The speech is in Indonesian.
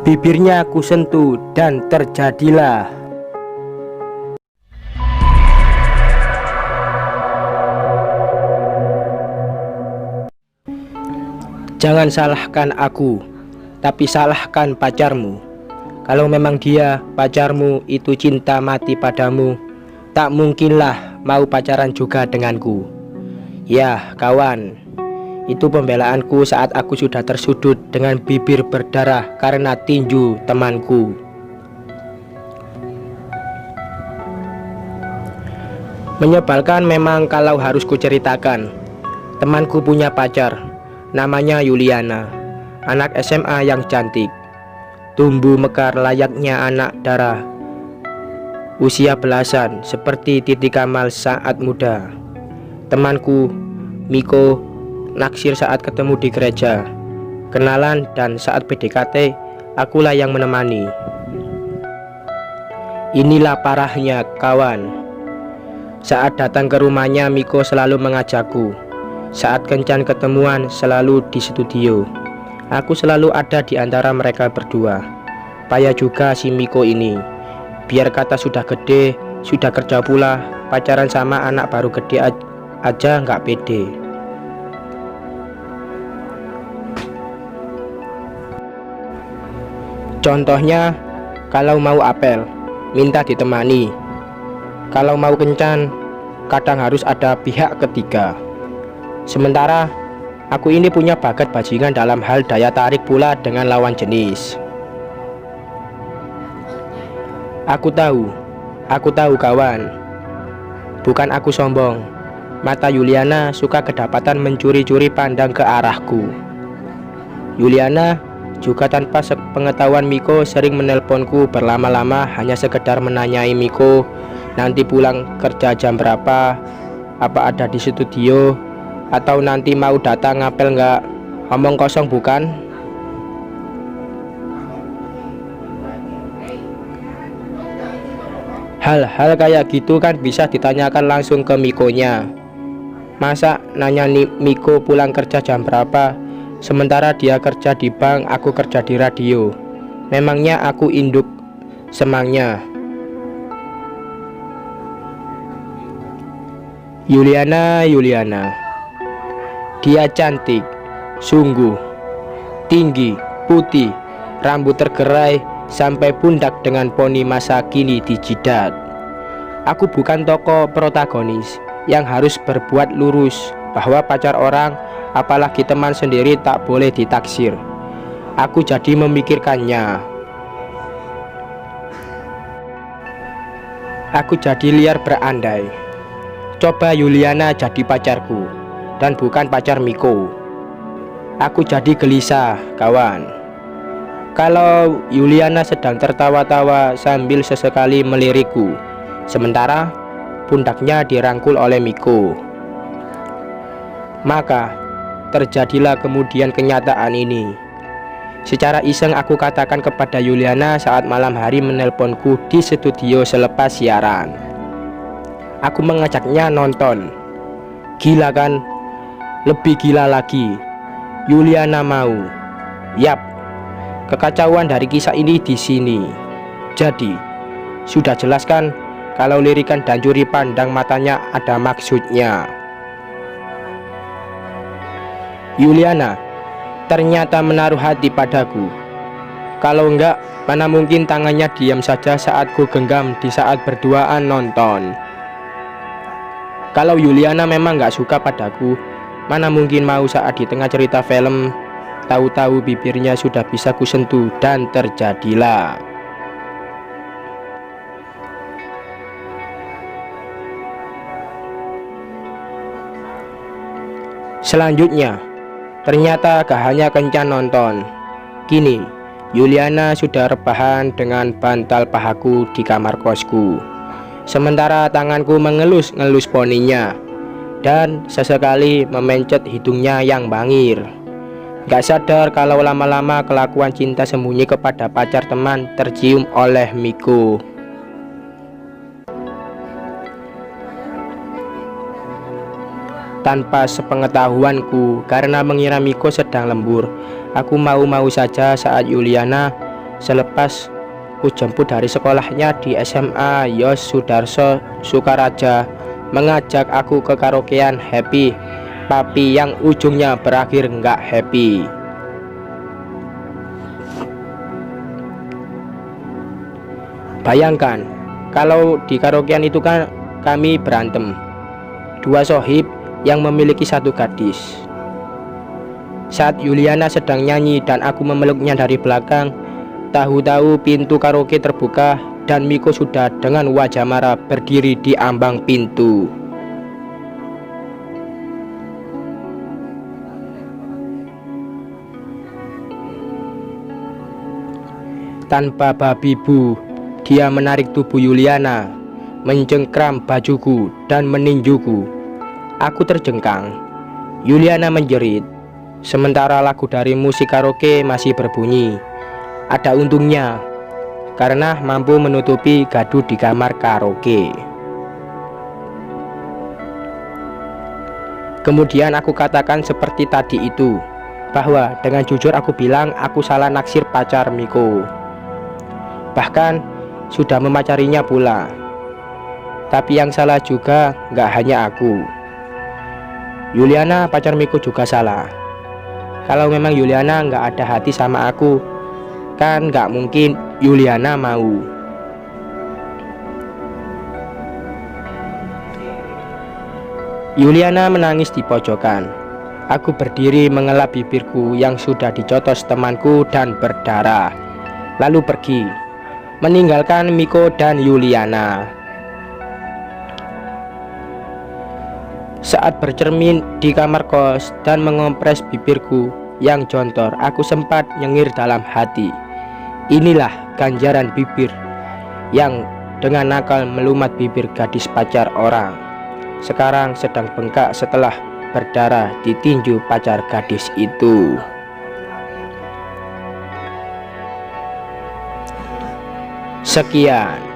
Bibirnya ku sentuh dan terjadilah. Jangan salahkan aku, tapi salahkan pacarmu. Kalau memang dia, pacarmu, itu cinta mati padamu, tak mungkinlah mau pacaran juga denganku. Ya kawan, itu pembelaanku saat aku sudah tersudut dengan bibir berdarah karena tinju temanku. Menyebalkan memang kalau harus kuceritakan. Temanku punya pacar, namanya Yuliana, anak SMA yang cantik, tumbuh mekar layaknya anak darah, usia belasan seperti Titi Kamal saat muda. Temanku Miko naksir saat ketemu di gereja, kenalan, dan saat PDKT akulah yang menemani. Inilah parahnya kawan. Saat datang ke rumahnya, Miko selalu mengajakku. Saat kencan ketemuan selalu di studio. Aku selalu ada di antara mereka berdua. Payah juga si Miko ini. Biar kata sudah gede, sudah kerja pula, pacaran sama anak baru gede aja nggak pede. Contohnya, kalau mau apel, minta ditemani. Kalau mau kencan, kadang harus ada pihak ketiga. Sementara aku ini punya bakat bajingan dalam hal daya tarik pula dengan lawan jenis. Aku tahu kawan. Bukan aku sombong. Mata Yuliana suka kedapatan mencuri-curi pandang ke arahku. Yuliana juga tanpa sepengetahuan Miko sering menelponku berlama-lama hanya sekedar menanyai Miko nanti pulang kerja jam berapa, apa ada di studio, atau nanti mau datang ngapel nggak. Omong kosong bukan? Hal-hal kayak gitu kan bisa ditanyakan langsung ke Mikonya. Masa nanya nih Miko pulang kerja jam berapa, sementara dia kerja di bank, aku kerja di radio. Memangnya aku induk semangnya. Yuliana, dia cantik, sungguh, tinggi, putih, rambut tergerai sampai pundak dengan poni masa kini di jidat. Aku bukan tokoh protagonis yang harus berbuat lurus bahwa pacar orang, apalagi teman sendiri, tak boleh ditaksir. Aku jadi memikirkannya. Aku jadi liar berandai. Coba Yuliana jadi pacarku dan bukan pacar Miko. Aku jadi gelisah kawan. Kalau Yuliana sedang tertawa-tawa sambil sesekali melirikku, sementara pundaknya dirangkul oleh Miko, maka terjadilah kemudian kenyataan ini. Secara iseng aku katakan kepada Yuliana saat malam hari menelponku di studio selepas siaran. Aku mengajaknya nonton. Gila kan? Lebih gila lagi, Yuliana mau. Yap, kekacauan dari kisah ini di sini. Jadi, sudah jelas kan kalau lirikan dan curi pandang matanya ada maksudnya. Yuliana ternyata menaruh hati padaku. Kalau enggak, mana mungkin tangannya diam saja saat ku genggam di saat berduaan nonton. Kalau Yuliana memang gak suka padaku, mana mungkin mau saat di tengah cerita film, tahu-tahu bibirnya sudah bisa kusentuh dan terjadilah. Selanjutnya, ternyata gak hanya kencan nonton. Kini, Yuliana sudah rebahan dengan bantal pahaku di kamar kosku. Sementara tanganku mengelus-ngelus poninya dan sesekali memencet hidungnya yang bangir. Gak sadar kalau lama-lama kelakuan cinta sembunyi kepada pacar teman tercium oleh Miko. Tanpa sepengetahuanku, karena mengira Miko sedang lembur, aku mau-mau saja saat Yuliana selepas ku jemput dari sekolahnya di SMA Yos Sudarso Sukaraja, mengajak aku ke karaokean Happy Papi yang ujungnya berakhir nggak happy. Bayangkan kalau di karaokean itu kan kami berantem, dua sohib yang memiliki satu gadis. Saat Yuliana sedang nyanyi dan aku memeluknya dari belakang, tahu-tahu pintu karaoke terbuka dan Miko sudah dengan wajah marah berdiri di ambang pintu. Tanpa babi bu, dia menarik tubuh Yuliana, mencengkram bajuku dan meninjuku. Aku terjengkang. Yuliana menjerit, sementara lagu dari musik karaoke masih berbunyi. Ada untungnya, karena mampu menutupi gaduh di kamar karaoke. Kemudian aku katakan seperti tadi itu, bahwa dengan jujur aku bilang aku salah naksir pacar Miko. Bahkan sudah memacarinya pula. Tapi yang salah juga nggak hanya aku. Yuliana pacar Miko juga salah. Kalau memang Yuliana nggak ada hati sama aku, kan nggak mungkin Yuliana mau. Yuliana menangis di pojokan. Aku berdiri mengelap bibirku yang sudah dicotos temanku dan berdarah, lalu pergi, meninggalkan Miko dan Yuliana. Saat bercermin di kamar kos dan mengompres bibirku yang jontor, aku sempat nyengir dalam hati. Inilah ganjaran bibir yang dengan nakal melumat bibir gadis pacar orang. Sekarang sedang bengkak setelah berdarah ditinju pacar gadis itu. Sekian.